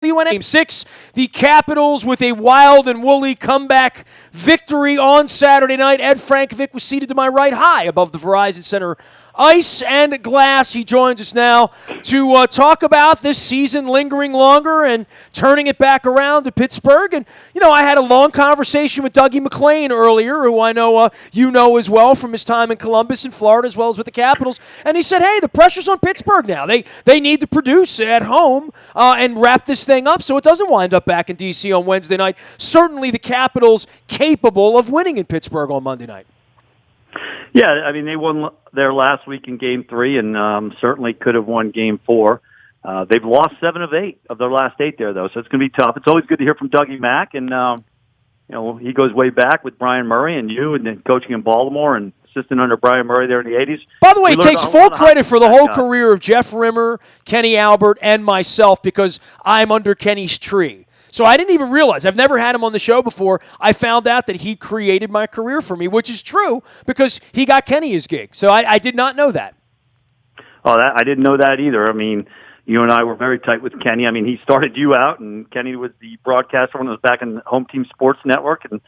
WNST Game 6, the Capitals with a wild and woolly comeback victory on Saturday night. Ed Frankovic was seated to my right, high above the Verizon Center ice and glass. He joins us now to talk about this season lingering longer and turning it back around to Pittsburgh. And, I had a long conversation with Dougie McLean earlier, who I know you know as well from his time in Columbus and Florida, as well as with the Capitals. And he said, hey, the pressure's on Pittsburgh now. They need to produce at home and wrap this thing up so it doesn't wind up back in D.C. on Wednesday night. Certainly the Capitals capable of winning in Pittsburgh on Monday night. Yeah, I mean, they won their last week in Game 3 and certainly could have won Game 4. They've lost 7 of 8 of their last 8 there, though, so it's going to be tough. It's always good to hear from Dougie Mack, and, he goes way back with Brian Murray and you and then coaching in Baltimore and assistant under Brian Murray there in the 80s. By the way, he takes full credit for the whole career of Jeff Rimmer, Kenny Albert, and myself because I'm under Kenny's tree. So I didn't even realize. I've never had him on the show before. I found out that he created my career for me, which is true because he got Kenny his gig. So I did not know that. Oh, I didn't know that either. I mean, you and I were very tight with Kenny. I mean, he started you out, and Kenny was the broadcaster when it was back in Home Team Sports Network and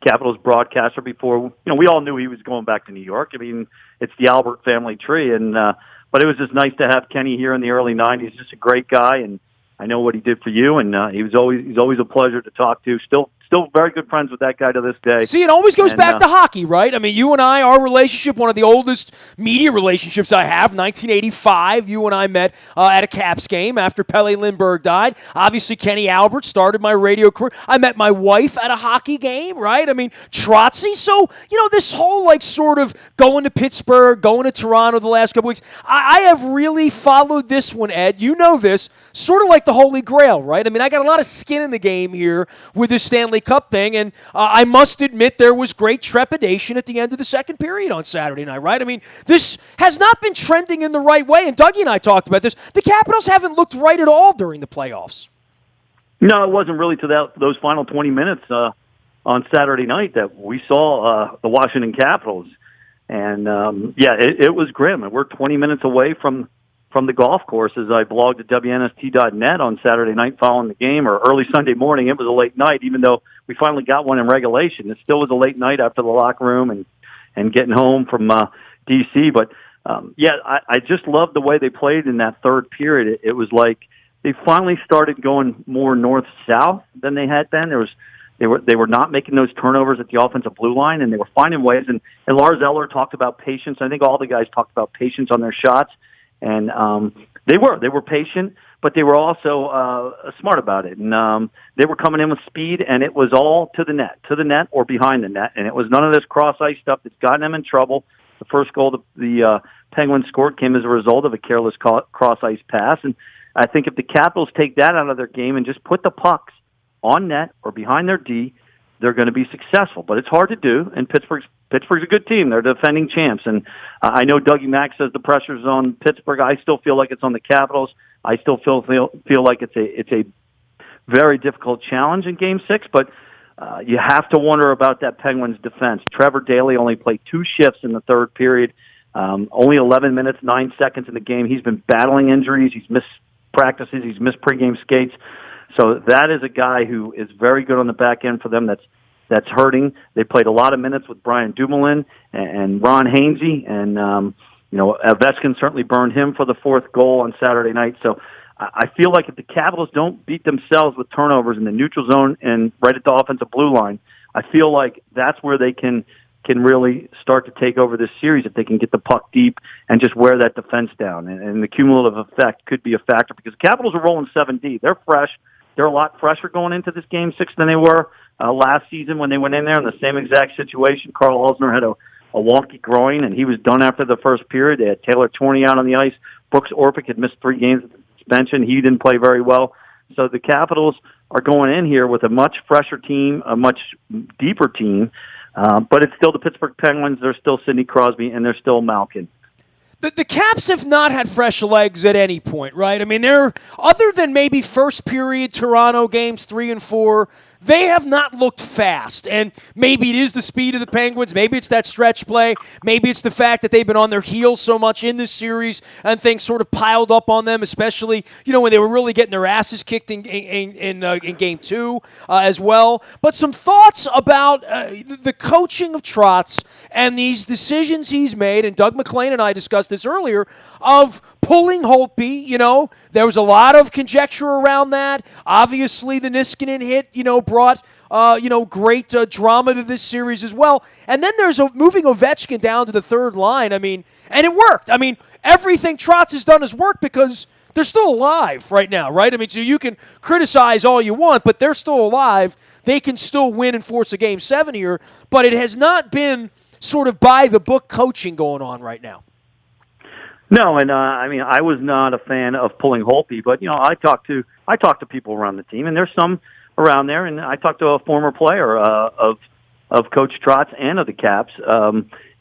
Capitals broadcaster before. We all knew he was going back to New York. I mean, it's the Albert family tree. And but it was just nice to have Kenny here in the early 90s. He's just a great guy, and I know what he did for you, and he's always a pleasure to talk to. Still very good friends with that guy to this day. See, it always goes back to hockey, right? I mean, you and I, our relationship, one of the oldest media relationships I have, 1985, you and I met at a Caps game after Pelle Lindbergh died. Obviously, Kenny Albert started my radio career. I met my wife at a hockey game, right? I mean, Trotzy. So, this whole, sort of going to Pittsburgh, going to Toronto the last couple weeks, I have really followed this one, Ed. You know this, sort of like the Holy Grail, right? I mean, I got a lot of skin in the game here with this Stanley Cup thing, and I must admit there was great trepidation at the end of the second period on Saturday night, right? I mean, this has not been trending in the right way, and Dougie and I talked about this. The Capitals haven't looked right at all during the playoffs. No, it wasn't really to those final 20 minutes on Saturday night that we saw the Washington Capitals. And, it was grim. And we're 20 minutes away from the golf course as I blogged at WNST.net on Saturday night following the game, or early Sunday morning. It was a late night, even though we finally got one in regulation. It still was a late night after the locker room and getting home from D.C. But, I just loved the way they played in that third period. It was like they finally started going more north-south than they had been. They were not making those turnovers at the offensive blue line, and they were finding ways. And Lars Eller talked about patience. I think all the guys talked about patience on their shots. And they were patient, but they were also smart about it. And they were coming in with speed, and it was all to the net or behind the net. And it was none of this cross-ice stuff that's gotten them in trouble. The first goal the Penguins scored came as a result of a careless cross-ice pass. And I think if the Capitals take that out of their game and just put the pucks on net or behind their D, they're going to be successful. But it's hard to do, and Pittsburgh's a good team. They're defending champs. And I know Dougie Mack says the pressure's on Pittsburgh. I still feel like it's on the Capitals. I still feel like it's a very difficult challenge in Game 6, but you have to wonder about that Penguins defense. Trevor Daley only played 2 shifts in the third period, only 11 minutes, 9 seconds in the game. He's been battling injuries. He's missed practices. He's missed pregame skates. So that is a guy who is very good on the back end for them. That's hurting. They played a lot of minutes with Brian Dumoulin and Ron Hainsey, and Ovechkin certainly burned him for the 4th goal on Saturday night. So I feel like if the Capitals don't beat themselves with turnovers in the neutral zone and right at the offensive blue line, I feel like that's where they can really start to take over this series if they can get the puck deep and just wear that defense down. And the cumulative effect could be a factor because the Capitals are rolling 7D. They're fresh. They're a lot fresher going into this Game 6 than they were last season when they went in there in the same exact situation. Carl Alsner had a wonky groin, and he was done after the first period. They had Taylor Torney out on the ice. Brooks Orpik had missed 3 games with suspension. He didn't play very well. So the Capitals are going in here with a much fresher team, a much deeper team, but it's still the Pittsburgh Penguins. They're still Sidney Crosby, and they're still Malkin. The Caps have not had fresh legs at any point, right? I mean, they're other than maybe first period Toronto games 3 and 4, they have not looked fast. And maybe it is the speed of the Penguins. Maybe it's that stretch play. Maybe it's the fact that they've been on their heels so much in this series and things sort of piled up on them, especially, when they were really getting their asses kicked in Game 2 as well. But some thoughts about the coaching of Trotz and these decisions he's made, and Doug McClain and I discussed this earlier, of pulling Holtby. There was a lot of conjecture around that. Obviously, the Niskanen hit, brought great drama to this series as well. And then there's moving Ovechkin down to the third line. And it worked. Everything Trotz has done has worked because they're still alive right now, right? So you can criticize all you want, but they're still alive. They can still win and force a Game 7 here, but it has not been sort of by-the-book coaching going on right now. No, and I was not a fan of pulling Holtby, but I talked to people around the team, and there's some around there, and I talked to a former player of Coach Trotz and of the Caps,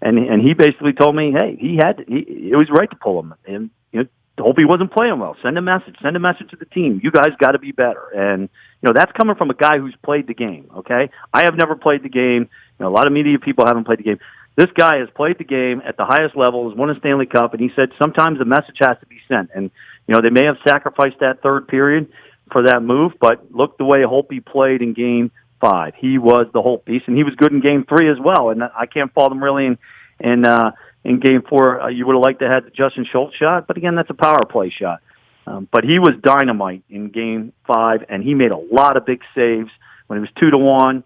and he basically told me, hey, it was right to pull him, and Holtby wasn't playing well. Send a message to the team. You guys got to be better, and that's coming from a guy who's played the game. Okay, I have never played the game. A lot of media people haven't played the game. This guy has played the game at the highest level, has won a Stanley Cup, and he said sometimes the message has to be sent. And, they may have sacrificed that third period for that move, but look the way Holtby played in Game 5. He was the whole piece, and he was good in Game 3 as well. And I can't fault him really in Game 4. You would have liked to have the Justin Schultz shot, but again, that's a power play shot. But he was dynamite in Game 5, and he made a lot of big saves when it was 2-1.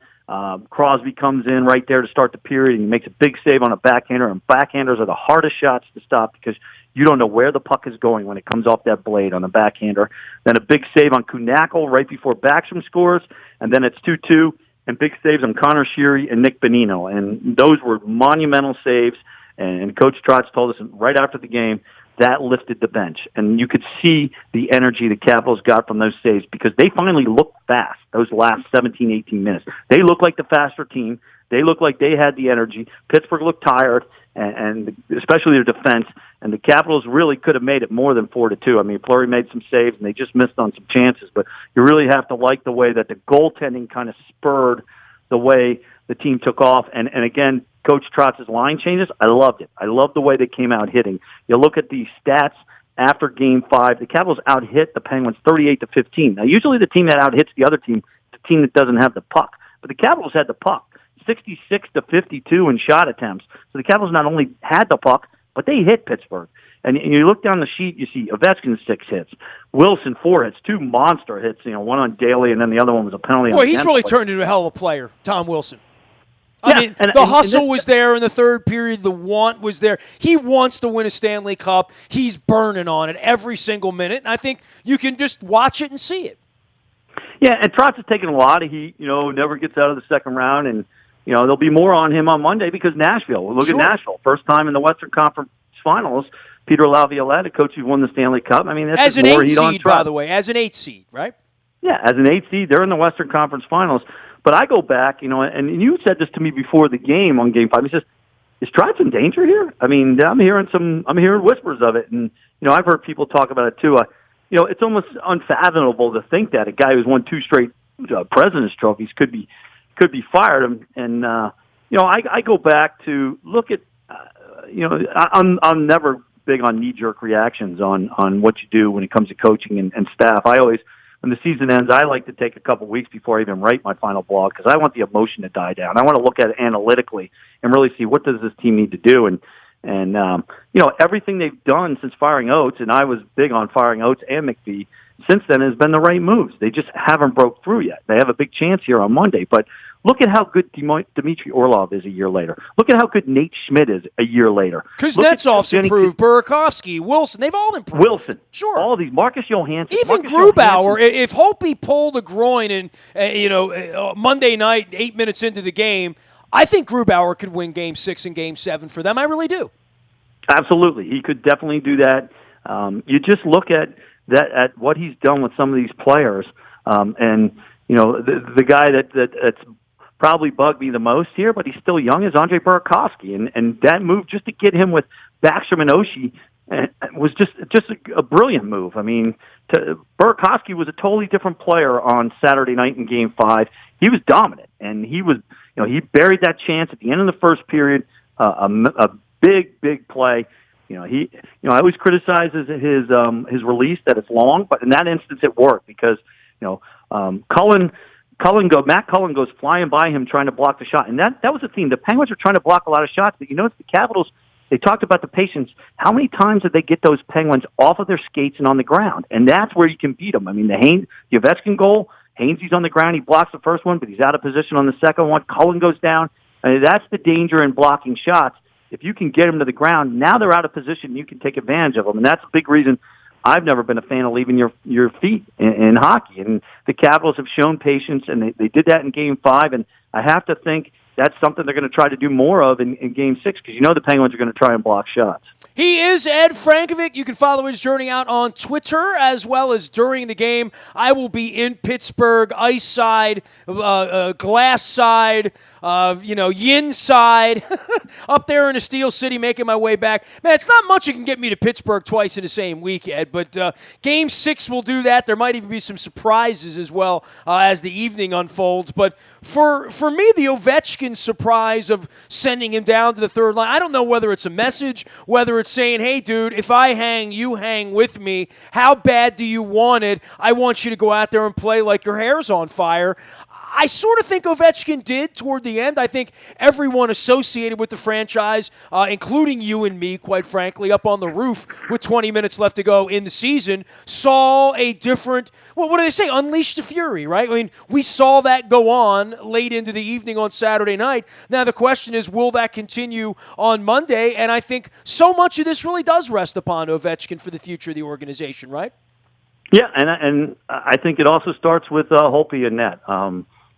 Crosby comes in right there to start the period, and he makes a big save on a backhander, and backhanders are the hardest shots to stop because you don't know where the puck is going when it comes off that blade on the backhander. Then a big save on Kuhnhackl right before Backstrom scores, and then it's 2-2, and big saves on Connor Sheary and Nick Bonino, and those were monumental saves, and Coach Trotz told us right after the game, that lifted the bench. And you could see the energy the Capitals got from those saves because they finally looked fast those last 17, 18 minutes. They looked like the faster team. They looked like they had the energy. Pittsburgh looked tired, and especially their defense. And the Capitals really could have made it more than 4-2. Fleury made some saves, and they just missed on some chances. But you really have to like the way that the goaltending kind of spurred the way the team took off. And again, Coach Trotz's line changes, I loved it. I loved the way they came out hitting. You look at the stats after Game 5, the Capitals out-hit the Penguins 38-15. Now, usually the team that out-hits the other team, the team that doesn't have the puck. But the Capitals had the puck, 66-52 in shot attempts. So the Capitals not only had the puck, but they hit Pittsburgh. And you look down the sheet, you see Ovechkin 6 hits, Wilson 4 hits, 2 monster hits, one on Daly, and then the other one was a penalty. Boy, he's really turned into a hell of a player, Tom Wilson. The hustle was there in the third period. The want was there. He wants to win a Stanley Cup. He's burning on it every single minute. And I think you can just watch it and see it. Yeah, and Trotz has taken a lot of heat, never gets out of the second round. And, there'll be more on him on Monday because Nashville. Look at Nashville. First time in the Western Conference Finals. Peter Laviolette, a coach who won the Stanley Cup. That's as an 8 seed, by the way. As an 8 seed, right? Yeah, as an 8 seed. They're in the Western Conference Finals. But I go back, and you said this to me before the game on Game 5. He says, "Is Trotz in danger here?" I'm hearing whispers of it, and I've heard people talk about it too. It's almost unfathomable to think that a guy who's won 2 straight President's trophies could be fired. And I go back to look at, I'm never big on knee-jerk reactions on what you do when it comes to coaching and staff. I always. When the season ends, I like to take a couple weeks before I even write my final blog because I want the emotion to die down. I want to look at it analytically and really see what does this team need to do. And everything they've done since firing Oates, and I was big on firing Oates and McPhee, since then has been the right moves. They just haven't broke through yet. They have a big chance here on Monday, but look at how good Dmitry Orlov is a year later. Look at how good Nate Schmidt is a year later. Kuznetsov's improved. Burakovsky, Wilson, they've all improved. Wilson. Sure. All these. Marcus Johansson. Even Grubauer. If Holtby pulled a groin and, Monday night, 8 minutes into the game, I think Grubauer could win Game 6 and Game 7 for them. I really do. Absolutely. He could definitely do that. You just look at what he's done with some of these players, and the guy that's probably bugged me the most here, but he's still young, is Andre Burakovsky. And that move just to get him with Backstrom and Oshie and it was just a brilliant move. I mean, Burakovsky was a totally different player on Saturday night in Game 5. He was dominant, and he buried that chance at the end of the first period. A big play. I always criticize his release that it's long, but in that instance it worked because Matt Cullen goes flying by him trying to block the shot, and that was the theme. The Penguins are trying to block a lot of shots, but the Capitals. They talked about the patience. How many times did they get those Penguins off of their skates and on the ground? And that's where you can beat them. I mean, the Ovechkin goal, Hainsey's on the ground. He blocks the first one, but he's out of position on the second one. Cullen goes down. I mean, that's the danger in blocking shots. If you can get them to the ground, now they're out of position. You can take advantage of them, and that's a big reason I've never been a fan of leaving your feet in hockey. And the Capitals have shown patience, and they did that in Game 5. And I have to think that's something they're going to try to do more of in Game 6 because the Penguins are going to try and block shots. He is Ed Frankovic. You can follow his journey out on Twitter as well as during the game. I will be in Pittsburgh, ice side, glass side, yin side, up there in the Steel City, making my way back. Man, it's not much you can get me to Pittsburgh twice in the same week, Ed, but Game 6 will do that. There might even be some surprises as well as the evening unfolds. But for me, the Ovechkin surprise of sending him down to the third line, I don't know whether it's a message, whether it's saying, hey, dude, if I hang, you hang with me. How bad do you want it? I want you to go out there and play like your hair's on fire. I sort of think Ovechkin did toward the end. I think everyone associated with the franchise, including you and me, quite frankly, up on the roof with 20 minutes left to go in the season, saw a different, what do they say, unleash the fury, right? I mean, we saw that go on late into the evening on Saturday night. Now the question is, will that continue on Monday? And I think so much of this really does rest upon Ovechkin for the future of the organization, right? Yeah, and I think it also starts with Holtby and net.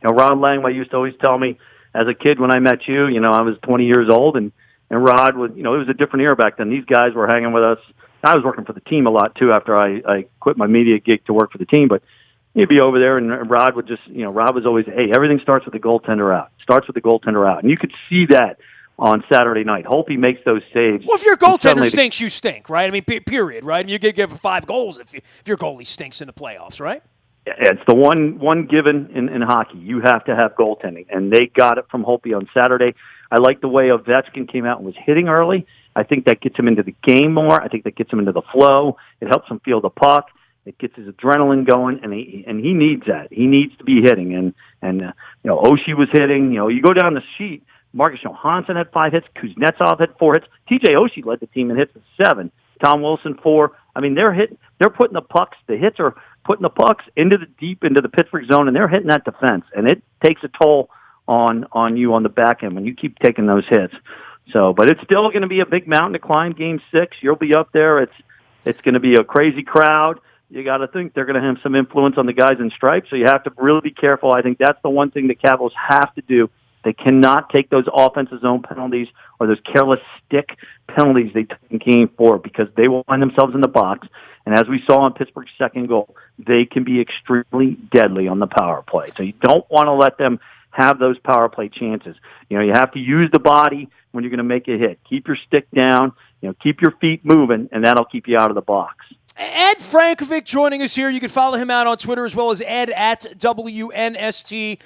Ron Langway used to always tell me as a kid when I met you, I was 20 years old, and Rod was, it was a different era back then. These guys were hanging with us. I was working for the team a lot, too, after I quit my media gig to work for the team, but he'd be over there, and Rod would just, Rod was always, hey, everything starts with the goaltender out. Starts with the goaltender out. And you could see that on Saturday night. Holtby makes those saves. Well, if your goaltender stinks, you stink, right? I mean, period, right? I mean, you get give 5 goals if your goalie stinks in the playoffs, right? It's the one given in hockey. You have to have goaltending, and they got it from Holtby on Saturday. I like the way Ovechkin came out and was hitting early. I think that gets him into the game more. I think that gets him into the flow. It helps him feel the puck. It gets his adrenaline going, and he needs that. He needs to be hitting, and Oshie was hitting. You go down the sheet. Marcus Johansson had 5 hits. Kuznetsov had 4 hits. TJ Oshie led the team in hits with 7. Tom Wilson 4. I mean, they're putting the pucks. The hits are putting the pucks into the Pittsburgh zone, and they're hitting that defense, and it takes a toll on you on the back end when you keep taking those hits. So, but it's still going to be a big mountain to climb. Game 6, you'll be up there. It's going to be a crazy crowd. You got to think they're going to have some influence on the guys in stripes, so you have to really be careful. I think that's the one thing the Capitals have to do. They cannot take those offensive zone penalties or those careless stick penalties they took in Game 4 because they will find themselves in the box. And as we saw on Pittsburgh's second goal, they can be extremely deadly on the power play. So you don't want to let them have those power play chances. You have to use the body when you're going to make a hit. Keep your stick down, keep your feet moving, and that'll keep you out of the box. Ed Frankovic joining us here. You can follow him out on Twitter as well as ed at WNST.net.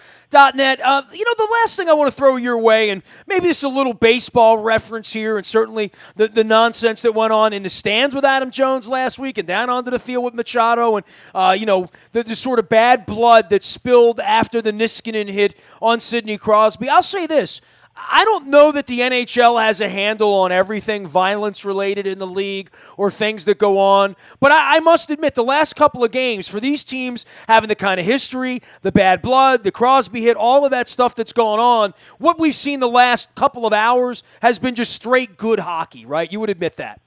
The last thing I want to throw your way, and maybe this is a little baseball reference here, and certainly the nonsense that went on in the stands with Adam Jones last week and down onto the field with Machado, and, the sort of bad blood that spilled after the Niskanen hit on Sidney Crosby. I'll say this. I don't know that the NHL has a handle on everything violence-related in the league or things that go on, but I must admit the last couple of games, for these teams having the kind of history, the bad blood, the Crosby hit, all of that stuff that's going on, what we've seen the last couple of hours has been just straight good hockey, right? You would admit that.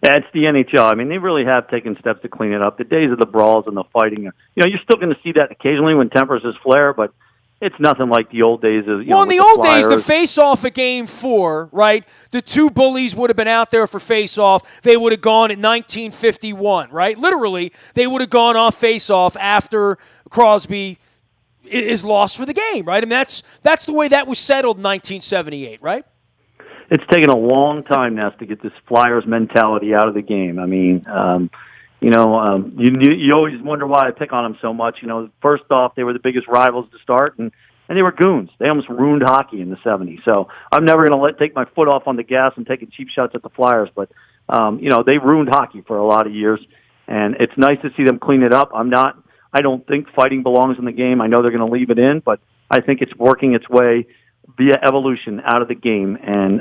Yeah, it's the NHL. I mean, they really have taken steps to clean it up. The days of the brawls and the fighting, you're still going to see that occasionally when tempers flare, but it's nothing like the old days of, well, in the old days, the face-off at Game 4, right, the two bullies would have been out there for face-off. They would have gone in 1951, right? Literally, they would have gone off face-off after Crosby is lost for the game, right? I mean, that's the way that was settled in 1978, right? it's taken a long time, Ness, to get this Flyers mentality out of the game. I mean, you always wonder why I pick on them so much. First off, they were the biggest rivals to start, and they were goons. They almost ruined hockey in the 70s. So I'm never going to take my foot off on the gas and taking cheap shots at the Flyers. But, they ruined hockey for a lot of years, and it's nice to see them clean it up. I don't think fighting belongs in the game. I know they're going to leave it in, but I think it's working its way via evolution out of the game. And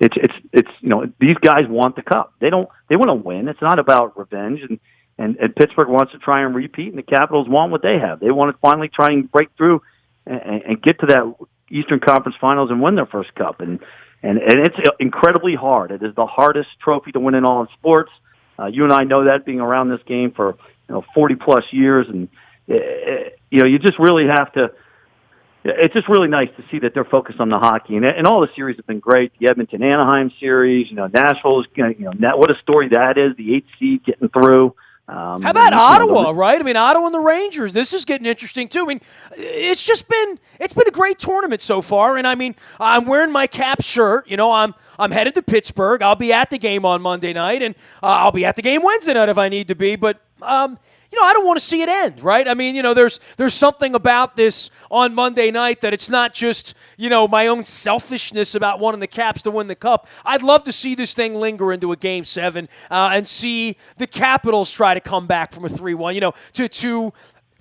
these guys want the cup. They want to win. It's not about revenge. And Pittsburgh wants to try and repeat, and the Capitals want what they have. They want to finally try and break through and get to that Eastern Conference Finals and win their first cup. And it's incredibly hard. It is the hardest trophy to win in all of sports. You and I know that, being around this game for 40 plus years, and you just really have to. It's just really nice to see that they're focused on the hockey, and all the series have been great. The Edmonton Anaheim series, Nashville's, what a story that is. The 8th seed getting through. How about Ottawa, right? I mean, Ottawa and the Rangers. This is getting interesting too. I mean, it's been a great tournament so far. And I mean, I'm wearing my Cap shirt. I'm headed to Pittsburgh. I'll be at the game on Monday night, and I'll be at the game Wednesday night if I need to be. But I don't want to see it end, right? I mean, there's something about this on Monday night that it's not just, my own selfishness about wanting the Caps to win the Cup. I'd love to see this thing linger into a Game 7 and see the Capitals try to come back from a 3-1,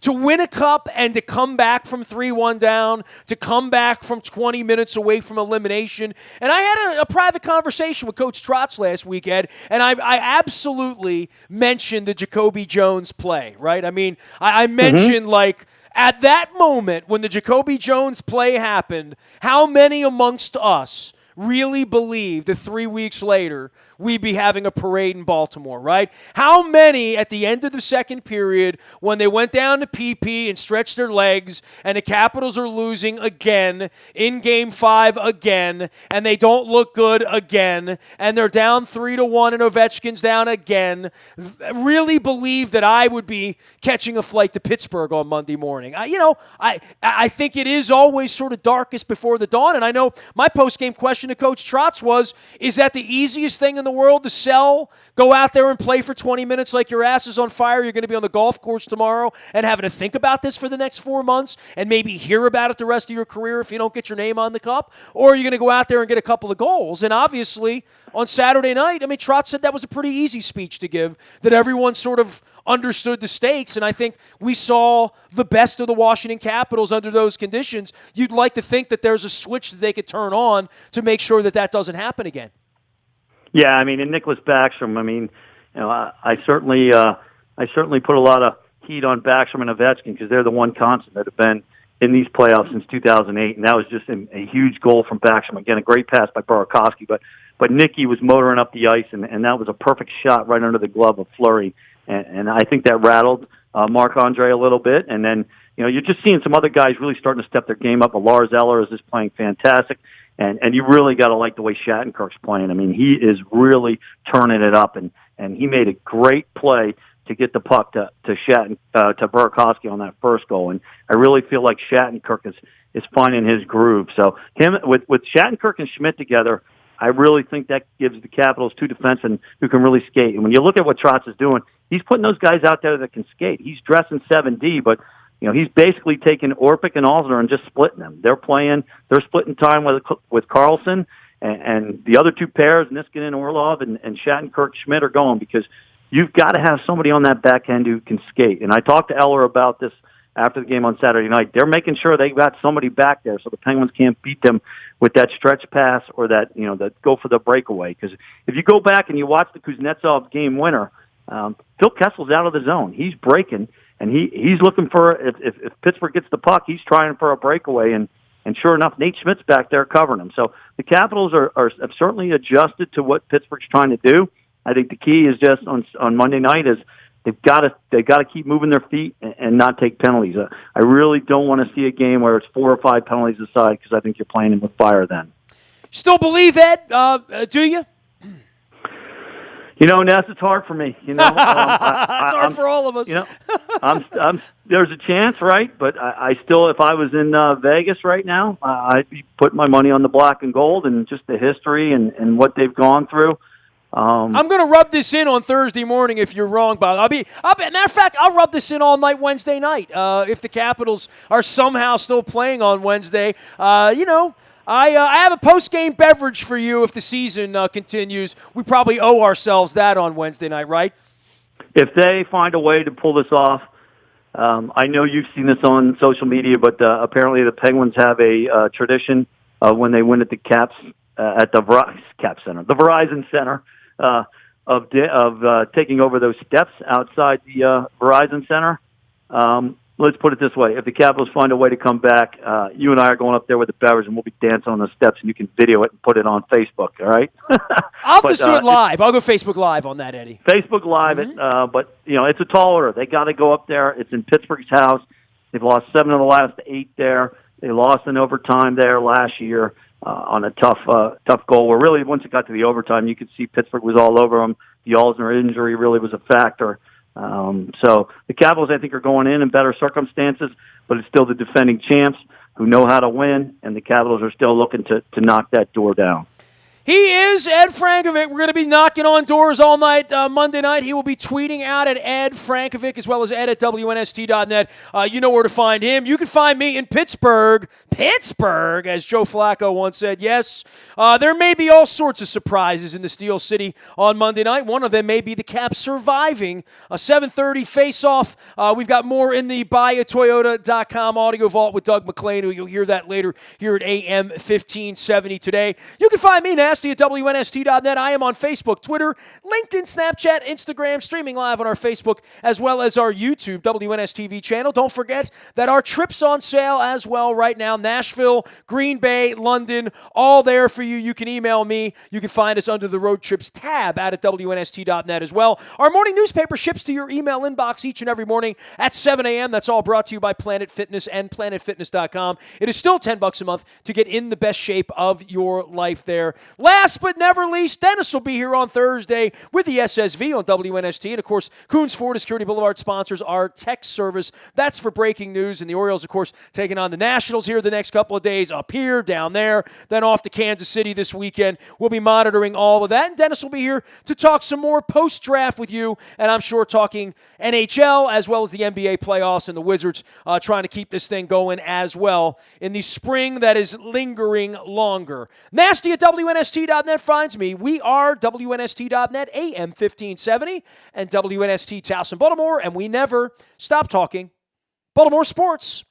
to win a cup and to come back from 3-1 down, to come back from 20 minutes away from elimination. And I had a private conversation with Coach Trotz last weekend, and I absolutely mentioned the Jacoby Jones play, right? I mean, I mentioned, at that moment when the Jacoby Jones play happened, how many amongst us really believed that 3 weeks later we'd be having a parade in Baltimore, right? How many at the end of the second period, when they went down to PP and stretched their legs, and the Capitals are losing again in Game 5 again, and they don't look good again, and they're down 3-1 and Ovechkin's down again, really believed that I would be catching a flight to Pittsburgh on Monday morning? I think it is always sort of darkest before the dawn, and I know my post-game question to Coach Trotz was, is that the easiest thing in the world to sell? Go out there and play for 20 minutes like your ass is on fire. You're going to be on the golf course tomorrow and having to think about this for the next 4 months and maybe hear about it the rest of your career if you don't get your name on the cup? Or are you going to go out there and get a couple of goals? And obviously, on Saturday night, Trotz said that was a pretty easy speech to give, that everyone sort of understood the stakes, and I think we saw the best of the Washington Capitals under those conditions. You'd like to think that there's a switch that they could turn on to make sure that doesn't happen again. Yeah, and Nicholas Backstrom, I certainly put a lot of heat on Backstrom and Ovechkin because they're the one constant that have been in these playoffs since 2008, and that was just a huge goal from Backstrom. Again, a great pass by Burakovsky, but Nicky was motoring up the ice, and that was a perfect shot right under the glove of Fleury. And I think that rattled Marc-Andre a little bit. And then, you're just seeing some other guys really starting to step their game up. Lars Eller is just playing fantastic. And you really got to like the way Shattenkirk's playing. He is really turning it up. And he made a great play to get the puck to Burakovsky on that first goal. And I really feel like Shattenkirk is finding his groove. So him with Shattenkirk and Schmidt together, I really think that gives the Capitals two defensemen who can really skate. And when you look at what Trotz is doing, he's putting those guys out there that can skate. He's dressing 7D, but he's basically taking Orpik and Alzner and just splitting them. They're splitting time with Carlson, and the other two pairs, Niskanen and Orlov and Shattenkirk Schmidt, are going because you've got to have somebody on that back end who can skate. And I talked to Eller about this after the game on Saturday night. They're making sure they've got somebody back there so the Penguins can't beat them with that stretch pass or that go for the breakaway. Because if you go back and you watch the Kuznetsov game winner, Phil Kessel's out of the zone. He's breaking, and he's looking for, if Pittsburgh gets the puck, he's trying for a breakaway, and sure enough, Nate Schmidt's back there covering him. So the Capitals have certainly adjusted to what Pittsburgh's trying to do. I think the key is just on Monday night is they've got to keep moving their feet and not take penalties. I really don't want to see a game where it's 4 or 5 penalties aside because I think you're playing with fire then. Still believe, Ed? Do you? Ness, it's hard for me. It's hard for all of us. There's a chance, right? But I still, if I was in Vegas right now, I'd be putting my money on the black and gold and just the history and what they've gone through. I'm going to rub this in on Thursday morning if you're wrong, Bob. Matter of fact, I'll rub this in all night Wednesday night. If the Capitals are somehow still playing on Wednesday, I have a post-game beverage for you if the season continues. We probably owe ourselves that on Wednesday night, right? If they find a way to pull this off, I know you've seen this on social media, but apparently the Penguins have a tradition when they win at the Caps at the Verizon Center, of taking over those steps outside the Verizon Center. Let's put it this way. If the Capitals find a way to come back, you and I are going up there with a beverage, and we'll be dancing on the steps, and you can video it and put it on Facebook, all right? I'll just do it live. I'll go Facebook Live on that, Eddie. Facebook Live it, but, it's a tall order. They got to go up there. It's in Pittsburgh's house. They've lost 7 of the last 8 there. They lost in overtime there last year on a tough goal where really once it got to the overtime, you could see Pittsburgh was all over them. The Alzner injury really was a factor. So the Capitals, I think, are going in better circumstances, but it's still the defending champs who know how to win, and the Capitals are still looking to knock that door down. He is Ed Frankovic. We're going to be knocking on doors all night Monday night. He will be tweeting out at Ed Frankovic as well as Ed at WNST.net. You know where to find him. You can find me in Pittsburgh, as Joe Flacco once said. Yes, there may be all sorts of surprises in the Steel City on Monday night. One of them may be the Caps surviving a 7:30 face-off. We've got more in the buyatoyota.com audio vault with Doug McClain, who you'll hear that later here at AM 1570 today. You can find me Nasty at WNST.net. I am on Facebook, Twitter, LinkedIn, Snapchat, Instagram, streaming live on our Facebook as well as our YouTube WNS TV channel. Don't forget that our trip's on sale as well right now. Nashville, Green Bay, London, all there for you. You can email me. You can find us under the Road Trips tab at WNST.net as well. Our morning newspaper ships to your email inbox each and every morning at 7 a.m. That's all brought to you by Planet Fitness and PlanetFitness.com. It is still $10 a month to get in the best shape of your life there. Last but never least, Dennis will be here on Thursday with the SSV on WNST. And, of course, Coons Ford and Security Boulevard sponsors our text service. That's for breaking news. And the Orioles, of course, taking on the Nationals here the next couple of days, up here, down there, then off to Kansas City this weekend. We'll be monitoring all of that. And Dennis will be here to talk some more post-draft with you. And I'm sure talking NHL as well as the NBA playoffs and the Wizards trying to keep this thing going as well in the spring that is lingering longer. Nasty at WNST.net finds me. We are WNST.net, AM 1570, and WNST Towson, Baltimore, and we never stop talking Baltimore sports.